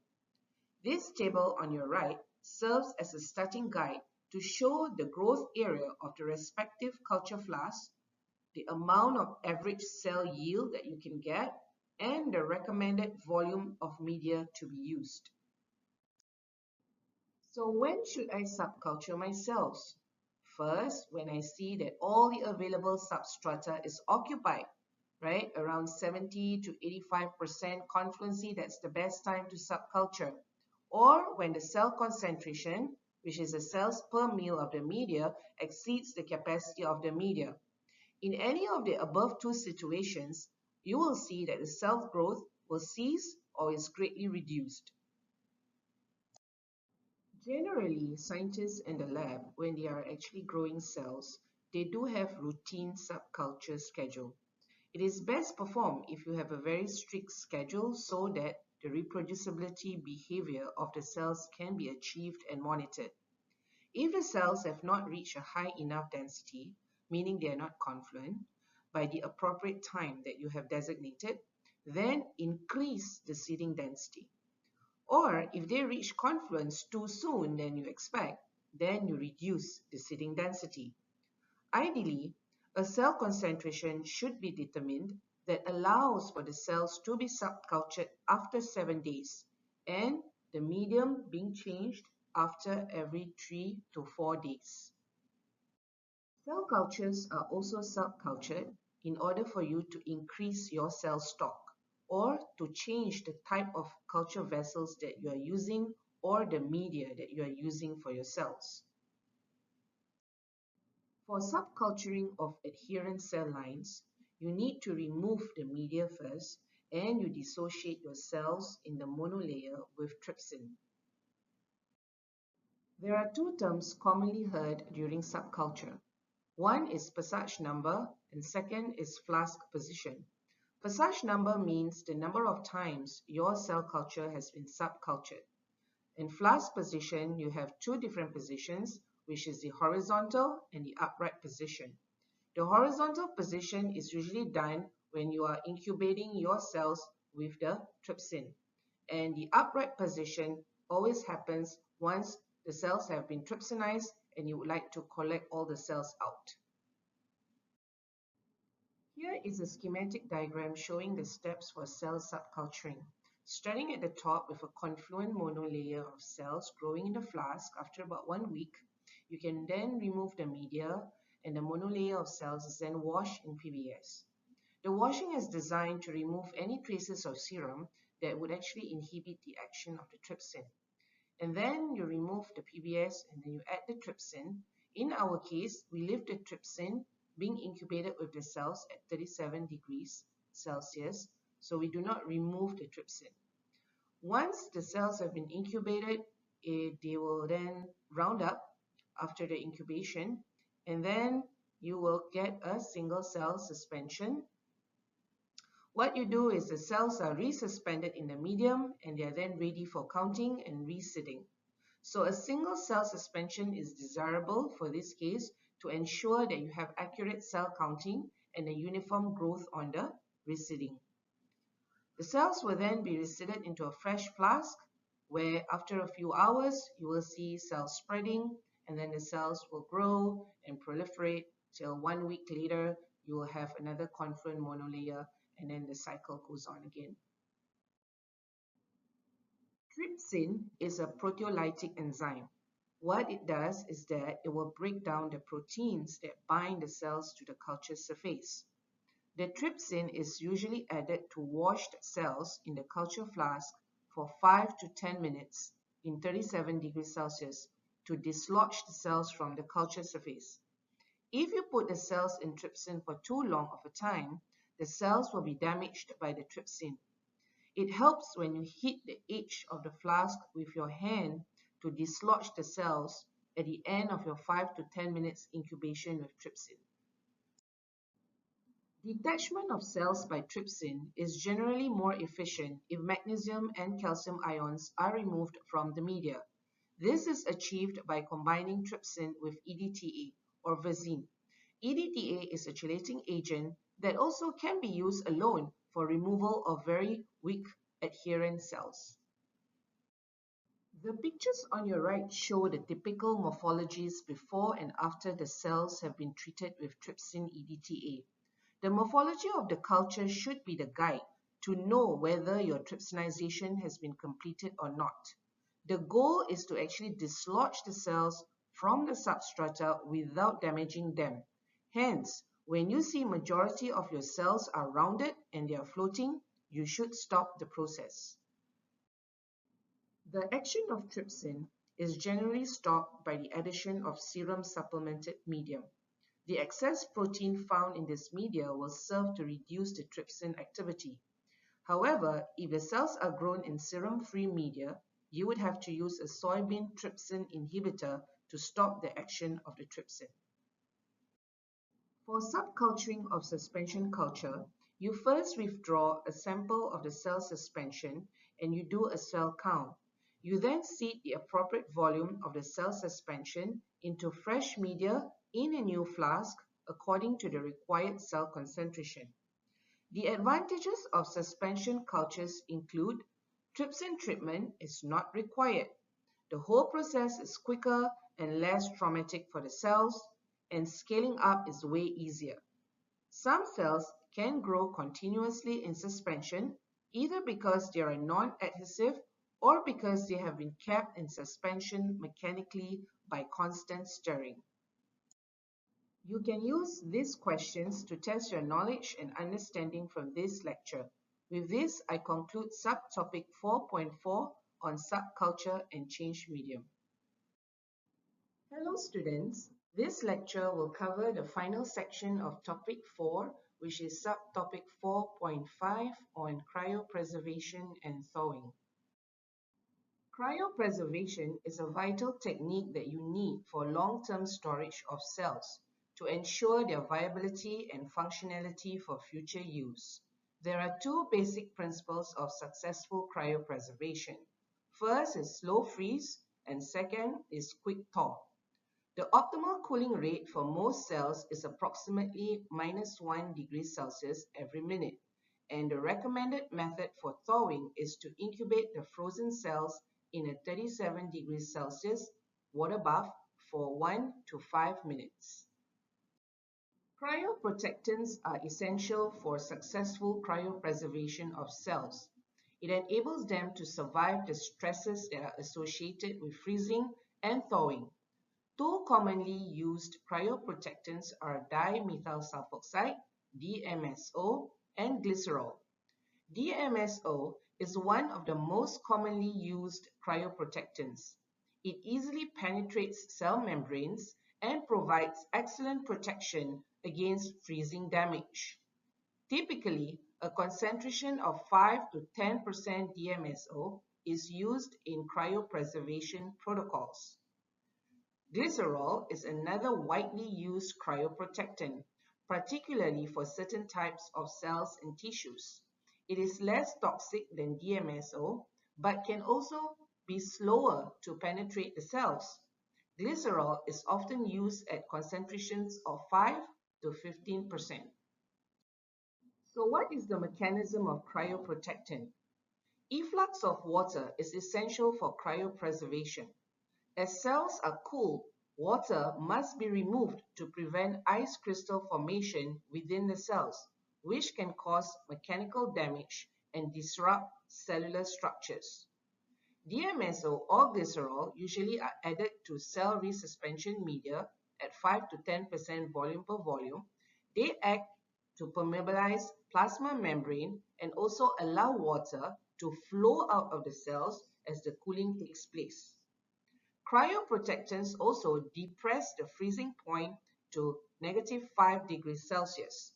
This table on your right serves as a starting guide to show the growth area of the respective culture flask, the amount of average cell yield that you can get, and the recommended volume of media to be used. So when should I subculture my cells? First, when I see that all the available substrata is occupied, right? Around 70 to 85% confluency, that's the best time to subculture. Or when the cell concentration, which is the cells per mil of the media, exceeds the capacity of the media. In any of the above two situations, you will see that the cell growth will cease or is greatly reduced. Generally, scientists in the lab, when they are actually growing cells, they do have routine subculture schedule. It is best performed if you have a very strict schedule so that the reproducibility behavior of the cells can be achieved and monitored. If the cells have not reached a high enough density, meaning they are not confluent, by the appropriate time that you have designated, then increase the seeding density. Or if they reach confluence too soon than you expect, then you reduce the seeding density. Ideally, a cell concentration should be determined that allows for the cells to be subcultured after 7 days and the medium being changed after every 3 to 4 days. Cell cultures are also subcultured in order for you to increase your cell stock or to change the type of culture vessels that you are using or the media that you are using for your cells. For subculturing of adherent cell lines, you need to remove the media first and you dissociate your cells in the monolayer with trypsin. There are two terms commonly heard during subculture. One is passage number and second is flask position. Passage number means the number of times your cell culture has been subcultured. In flask position, you have two different positions, which is the horizontal and the upright position. The horizontal position is usually done when you are incubating your cells with the trypsin. And the upright position always happens once the cells have been trypsinized and you would like to collect all the cells out. Here is a schematic diagram showing the steps for cell subculturing. Starting at the top with a confluent monolayer of cells growing in the flask after about 1 week, you can then remove the media and the monolayer of cells is then washed in PBS. The washing is designed to remove any traces of serum that would actually inhibit the action of the trypsin. And then you remove the PBS and then you add the trypsin. In our case, we leave the trypsin being incubated with the cells at 37 degrees Celsius, so we do not remove the trypsin. Once the cells have been incubated, they will then round up after the incubation, and then you will get a single cell suspension. What you do is the cells are resuspended in the medium and they are then ready for counting and reseeding. So a single cell suspension is desirable for this case to ensure that you have accurate cell counting and a uniform growth on the reseeding. The cells will then be reseeded into a fresh flask where after a few hours you will see cells spreading, and then the cells will grow and proliferate till 1 week later you will have another confluent monolayer, and then the cycle goes on again. Trypsin is a proteolytic enzyme. What it does is that it will break down the proteins that bind the cells to the culture surface. The trypsin is usually added to washed cells in the culture flask for 5 to 10 minutes in 37 degrees Celsius to dislodge the cells from the culture surface. If you put the cells in trypsin for too long of a time, the cells will be damaged by the trypsin. It helps when you hit the edge of the flask with your hand to dislodge the cells at the end of your 5 to 10 minutes incubation with trypsin. Detachment of cells by trypsin is generally more efficient if magnesium and calcium ions are removed from the media. This is achieved by combining trypsin with EDTA or Vezine. EDTA is a chelating agent that also can be used alone for removal of very weak adherent cells. The pictures on your right show the typical morphologies before and after the cells have been treated with trypsin EDTA. The morphology of the culture should be the guide to know whether your trypsinization has been completed or not. The goal is to actually dislodge the cells from the substrata without damaging them. Hence, when you see majority of your cells are rounded and they are floating, you should stop the process. The action of trypsin is generally stopped by the addition of serum supplemented medium. The excess protein found in this media will serve to reduce the trypsin activity. However, if the cells are grown in serum-free media, you would have to use a soybean trypsin inhibitor to stop the action of the trypsin. For subculturing of suspension culture, you first withdraw a sample of the cell suspension and you do a cell count. You then seed the appropriate volume of the cell suspension into fresh media in a new flask according to the required cell concentration. The advantages of suspension cultures include trypsin treatment is not required. The whole process is quicker and less traumatic for the cells, and scaling up is way easier. Some cells can grow continuously in suspension either because they are non-adhesive or because they have been kept in suspension mechanically by constant stirring. You can use these questions to test your knowledge and understanding from this lecture. With this, I conclude subtopic 4.4 on subculture and change medium. Hello students, this lecture will cover the final section of topic 4, which is subtopic 4.5 on cryopreservation and thawing. Cryopreservation is a vital technique that you need for long-term storage of cells to ensure their viability and functionality for future use. There are two basic principles of successful cryopreservation. First is slow freeze, and second is quick thaw. The optimal cooling rate for most cells is approximately -1 degree Celsius every minute, and the recommended method for thawing is to incubate the frozen cells in a 37 degrees Celsius water bath for 1 to 5 minutes. Cryoprotectants are essential for successful cryopreservation of cells. It enables them to survive the stresses that are associated with freezing and thawing. Two commonly used cryoprotectants are dimethyl sulfoxide, DMSO, and glycerol. DMSO is one of the most commonly used cryoprotectants. It easily penetrates cell membranes and provides excellent protection against freezing damage. Typically, a concentration of 5 to 10% DMSO is used in cryopreservation protocols. Glycerol is another widely used cryoprotectant, particularly for certain types of cells and tissues. It is less toxic than DMSO, but can also be slower to penetrate the cells. Glycerol is often used at concentrations of 5 to 15%. So what is the mechanism of cryoprotectant? Efflux of water is essential for cryopreservation. As cells are cooled, water must be removed to prevent ice crystal formation within the cells, which can cause mechanical damage and disrupt cellular structures. DMSO or glycerol usually are added to cell resuspension media at 5 to 10% volume per volume. They act to permeabilize plasma membrane and also allow water to flow out of the cells as the cooling takes place. Cryoprotectants also depress the freezing point to -5 degrees Celsius.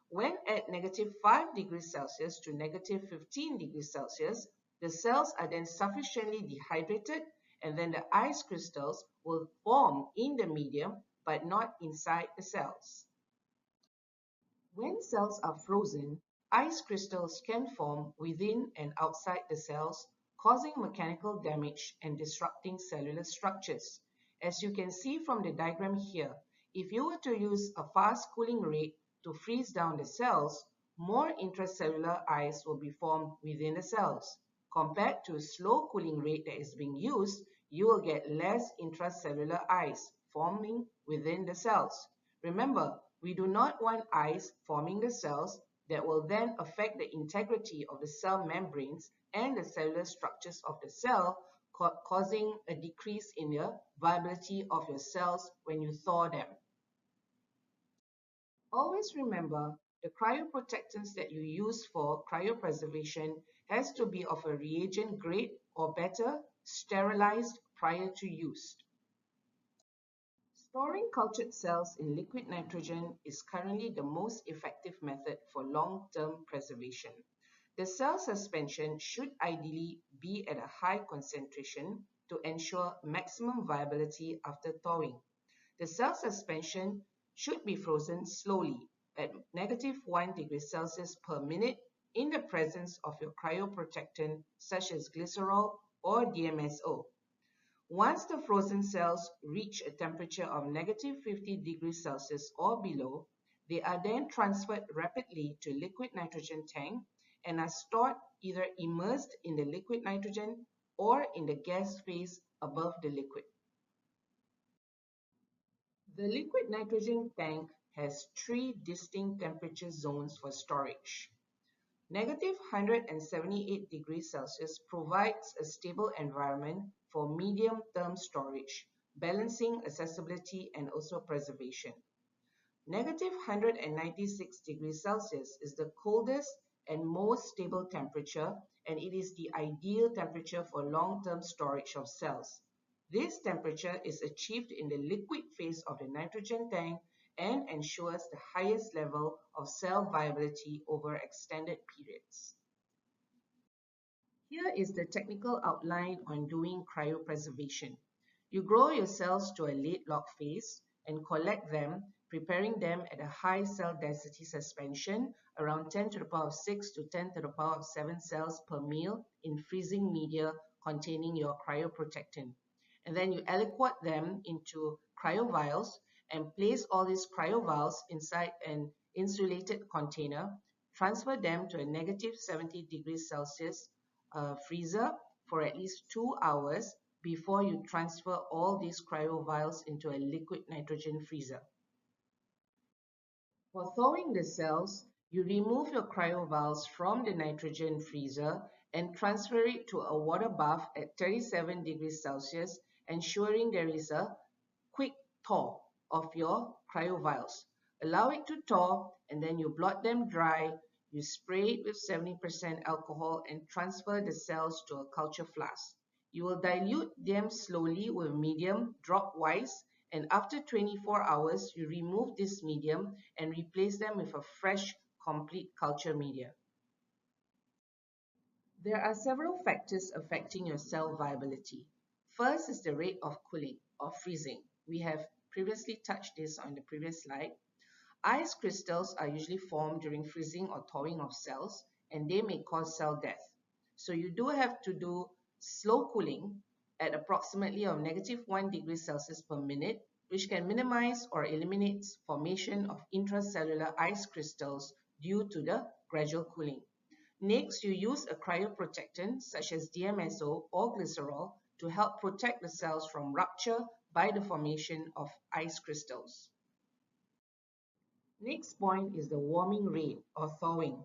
When at -5 degrees Celsius to -15 degrees Celsius, the cells are then sufficiently dehydrated and then the ice crystals will form in the medium but not inside the cells. When cells are frozen, ice crystals can form within and outside the cells, causing mechanical damage and disrupting cellular structures. As you can see from the diagram here, if you were to use a fast cooling rate to freeze down the cells, more intracellular ice will be formed within the cells. Compared to a slow cooling rate that is being used, you will get less intracellular ice forming within the cells. Remember, we do not want ice forming the cells that will then affect the integrity of the cell membranes and the cellular structures of the cell, causing a decrease in the viability of your cells when you thaw them. Always remember, the cryoprotectants that you use for cryopreservation has to be of a reagent grade or better, sterilized prior to use. Storing cultured cells in liquid nitrogen is currently the most effective method for long-term preservation. The cell suspension should ideally be at a high concentration to ensure maximum viability after thawing. The cell suspension should be frozen slowly at -1 degree Celsius per minute in the presence of your cryoprotectant such as glycerol or DMSO. Once the frozen cells reach a temperature of -50 degrees Celsius or below, they are then transferred rapidly to liquid nitrogen tank and are stored either immersed in the liquid nitrogen or in the gas phase above the liquid. The liquid nitrogen tank has three distinct temperature zones for storage. -178 degrees Celsius provides a stable environment for medium-term storage, balancing accessibility and also preservation. -196 degrees Celsius is the coldest and most stable temperature, and it is the ideal temperature for long-term storage of cells. This temperature is achieved in the liquid phase of the nitrogen tank and ensures the highest level of cell viability over extended periods. Here is the technical outline on doing cryopreservation. You grow your cells to a late log phase and collect them, preparing them at a high cell density suspension, around 10 to the power of 6 to 10 to the power of 7 cells per mil in freezing media containing your cryoprotectant. And then you aliquot them into cryovials and place all these cryovials inside an insulated container, transfer them to a -70 degrees Celsius freezer for at least 2 hours before you transfer all these cryovials into a liquid nitrogen freezer. For thawing the cells, You remove your cryovials from the nitrogen freezer and transfer it to a water bath at 37 degrees Celsius, ensuring there is a quick thaw of your cryovials. Allow it to thaw and then you blot them dry. You spray it with 70% alcohol and transfer the cells to a culture flask. You will dilute them slowly with medium dropwise, and after 24 hours, you remove this medium and replace them with a fresh, complete culture media. There are several factors affecting your cell viability. First is the rate of cooling or freezing. We have previously touched this on the previous slide. Ice crystals are usually formed during freezing or thawing of cells, and they may cause cell death. So you do have to do slow cooling at approximately of -1 degree Celsius per minute, which can minimize or eliminate formation of intracellular ice crystals due to the gradual cooling. Next, you use a cryoprotectant such as DMSO or glycerol to help protect the cells from rupture by the formation of ice crystals. Next point is the warming rate or thawing.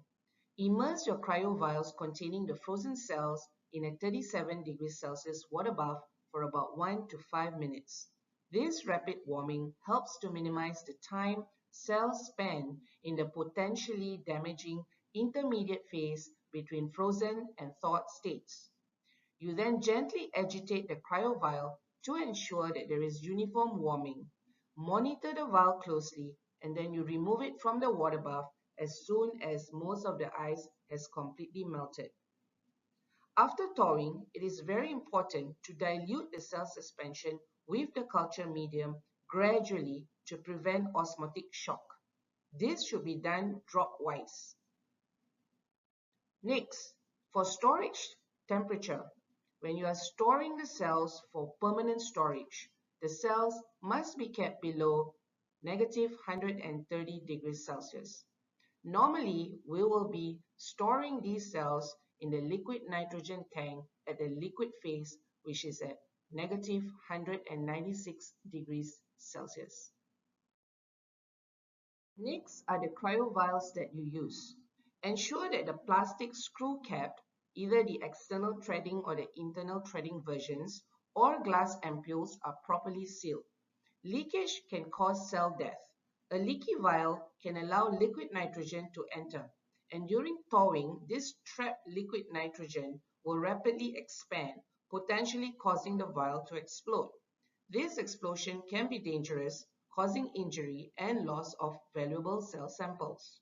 Immerse your cryovials containing the frozen cells in a 37 degrees Celsius water bath for about 1 to 5 minutes. This rapid warming helps to minimize the time cells spend in the potentially damaging intermediate phase between frozen and thawed states. You then gently agitate the cryovial to ensure that there is uniform warming. Monitor the vial closely and then you remove it from the water bath as soon as most of the ice has completely melted. After thawing, it is very important to dilute the cell suspension with the culture medium gradually to prevent osmotic shock. This should be done dropwise. Next, for storage temperature, when you are storing the cells for permanent storage, the cells must be kept below -130 degrees Celsius. Normally, we will be storing these cells in the liquid nitrogen tank at the liquid phase, which is at -196 degrees Celsius. Next are the cryovials that you use. Ensure that the plastic screw cap, either the external threading or the internal threading versions, or glass ampoules are properly sealed. Leakage can cause cell death. A leaky vial can allow liquid nitrogen to enter, and during thawing, this trapped liquid nitrogen will rapidly expand, potentially causing the vial to explode. This explosion can be dangerous, causing injury and loss of valuable cell samples.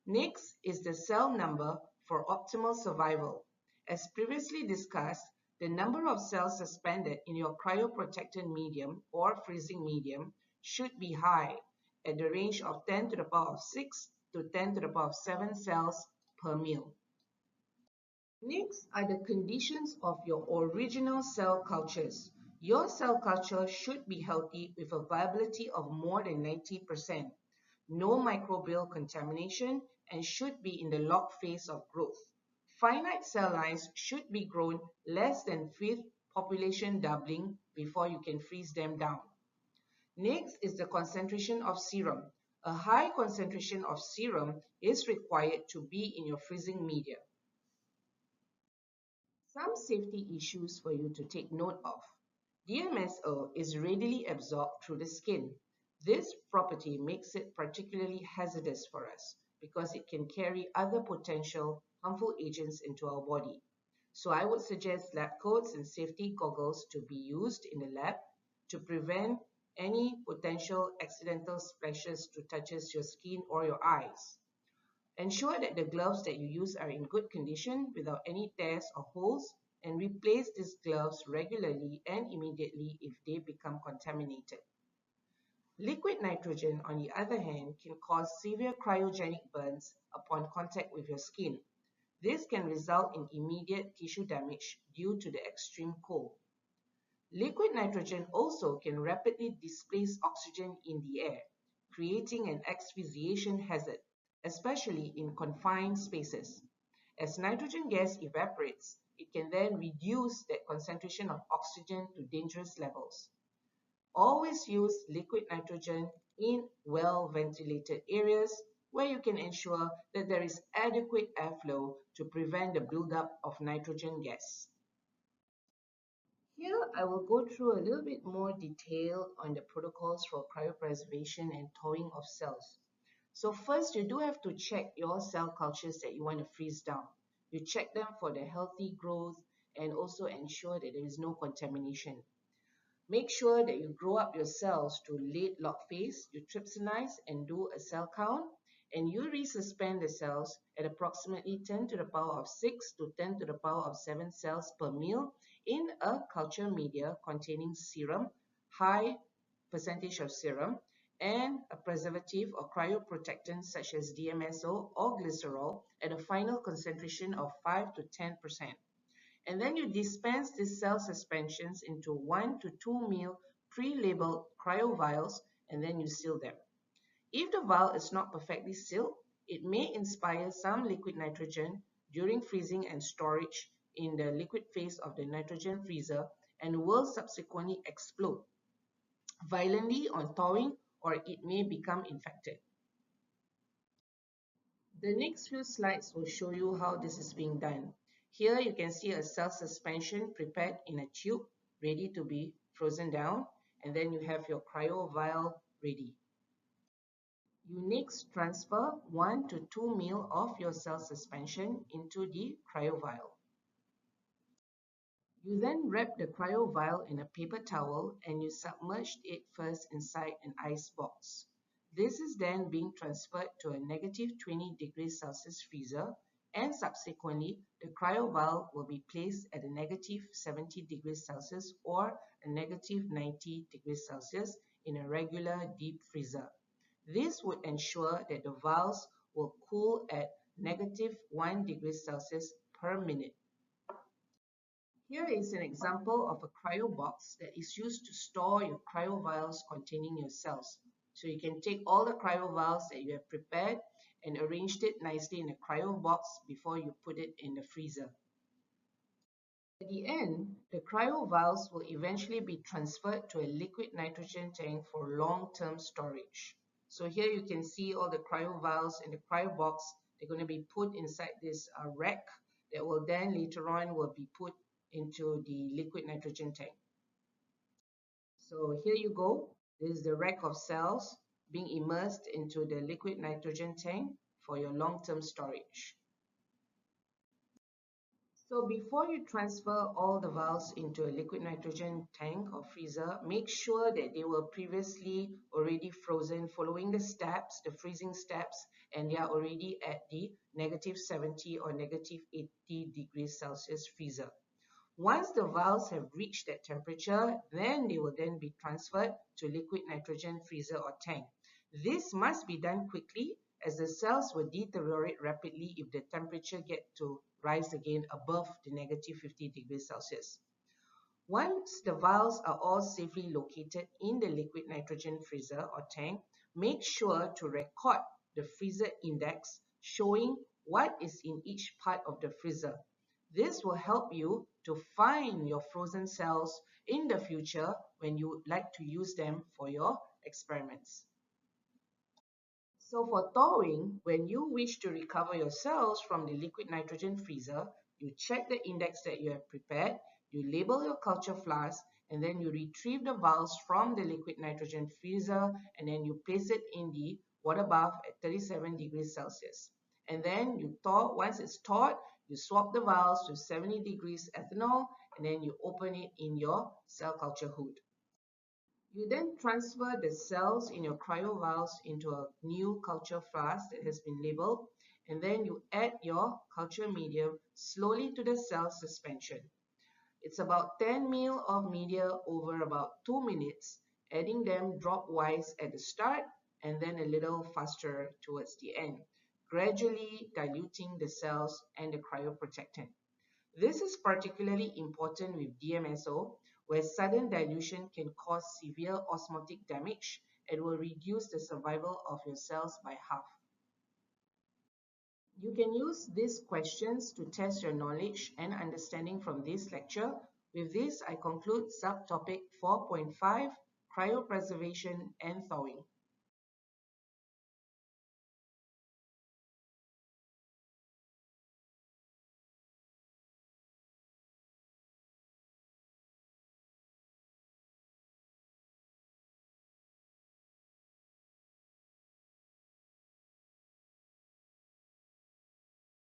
Next is the cell number for optimal survival. As previously discussed, the number of cells suspended in your cryoprotectant medium or freezing medium should be high, at the range of 10 to the power of 6 to 10 to the power of 7 cells per mil. Next are the conditions of your original cell cultures. Your cell culture should be healthy with a viability of more than 90%, no microbial contamination, and should be in the log phase of growth. Finite cell lines should be grown less than with population doubling before you can freeze them down. Next is the concentration of serum. A high concentration of serum is required to be in your freezing media. Some safety issues for you to take note of. DMSO is readily absorbed through the skin. This property makes it particularly hazardous for us because it can carry other potential harmful agents into our body. So I would suggest lab coats and safety goggles to be used in the lab to prevent any potential accidental splashes to touches your skin or your eyes. Ensure that the gloves that you use are in good condition without any tears or holes, and replace these gloves regularly and immediately if they become contaminated. Liquid nitrogen, on the other hand, can cause severe cryogenic burns upon contact with your skin. This can result in immediate tissue damage due to the extreme cold. Liquid nitrogen also can rapidly displace oxygen in the air, creating an asphyxiation hazard, especially in confined spaces. As nitrogen gas evaporates, it can then reduce that concentration of oxygen to dangerous levels. Always use liquid nitrogen in well-ventilated areas where you can ensure that there is adequate airflow to prevent the buildup of nitrogen gas. Here, I will go through a little bit more detail on the protocols for cryopreservation and thawing of cells. So first, you do have to check your cell cultures that you want to freeze down. You check them for the healthy growth and also ensure that there is no contamination. Make sure that you grow up your cells to late log phase, you trypsinize and do a cell count, and you resuspend the cells at approximately 10 to the power of 6 to 10 to the power of 7 cells per mil in a culture media containing serum, high percentage of serum, and a preservative or cryoprotectant such as DMSO or glycerol at a final concentration of 5 to 10%. And then you dispense these cell suspensions into 1 to 2 ml pre-labeled cryovials, and then you seal them. If the vial is not perfectly sealed, it may inspire some liquid nitrogen during freezing and storage in the liquid phase of the nitrogen freezer and will subsequently explode violently on thawing, or it may become infected. The next few slides will show you how this is being done. Here you can see a cell suspension prepared in a tube ready to be frozen down, and then you have your cryo vial ready. You next transfer 1 to 2 ml of your cell suspension into the cryo vial. You then wrap the cryo vial in a paper towel and you submerge it first inside an ice box. This is then being transferred to a negative 20 degrees Celsius freezer, and subsequently the cryo vial will be placed at a negative 70 degrees Celsius or a negative 90 degrees Celsius in a regular deep freezer. This would ensure that the vials will cool at negative 1 degrees Celsius per minute. Here is an example of a cryo box that is used to store your cryo vials containing your cells. So you can take all the cryo vials that you have prepared and arranged it nicely in a cryo box before you put it in the freezer. At the end, the cryo vials will eventually be transferred to a liquid nitrogen tank for long-term storage. So here you can see all the cryo vials in the cryo box. They're going to be put inside this rack that will then later on will be put into the liquid nitrogen tank. So here you go. This is the rack of cells being immersed into the liquid nitrogen tank for your long-term storage. So before you transfer all the vials into a liquid nitrogen tank or freezer, make sure that they were previously already frozen following the steps, the freezing steps, and they are already at the negative 70 or negative 80 degrees Celsius freezer. Once the vials have reached that temperature, then they will then be transferred to liquid nitrogen freezer or tank. This must be done quickly as the cells will deteriorate rapidly if the temperature gets to rise again above the negative 50 degrees Celsius. Once the vials are all safely located in the liquid nitrogen freezer or tank, make sure to record the freezer index showing what is in each part of the freezer. This will help you to find your frozen cells in the future when you would like to use them for your experiments. So for thawing, when you wish to recover your cells from the liquid nitrogen freezer, you check the index that you have prepared, you label your culture flask, and then you retrieve the vials from the liquid nitrogen freezer, and then you place it in the water bath at 37 degrees Celsius. And then you thaw. Once it's thawed, you swap the vials to 70 degrees ethanol, and then you open it in your cell culture hood. You then transfer the cells in your cryo vials into a new culture flask that has been labeled, and then you add your culture medium slowly to the cell suspension. It's about 10 ml of media over about 2 minutes, adding them drop-wise at the start and then a little faster towards the end, gradually diluting the cells and the cryoprotectant. This is particularly important with DMSO, where sudden dilution can cause severe osmotic damage and will reduce the survival of your cells by half. You can use these questions to test your knowledge and understanding from this lecture. With this, I conclude subtopic 4.5, cryopreservation and thawing.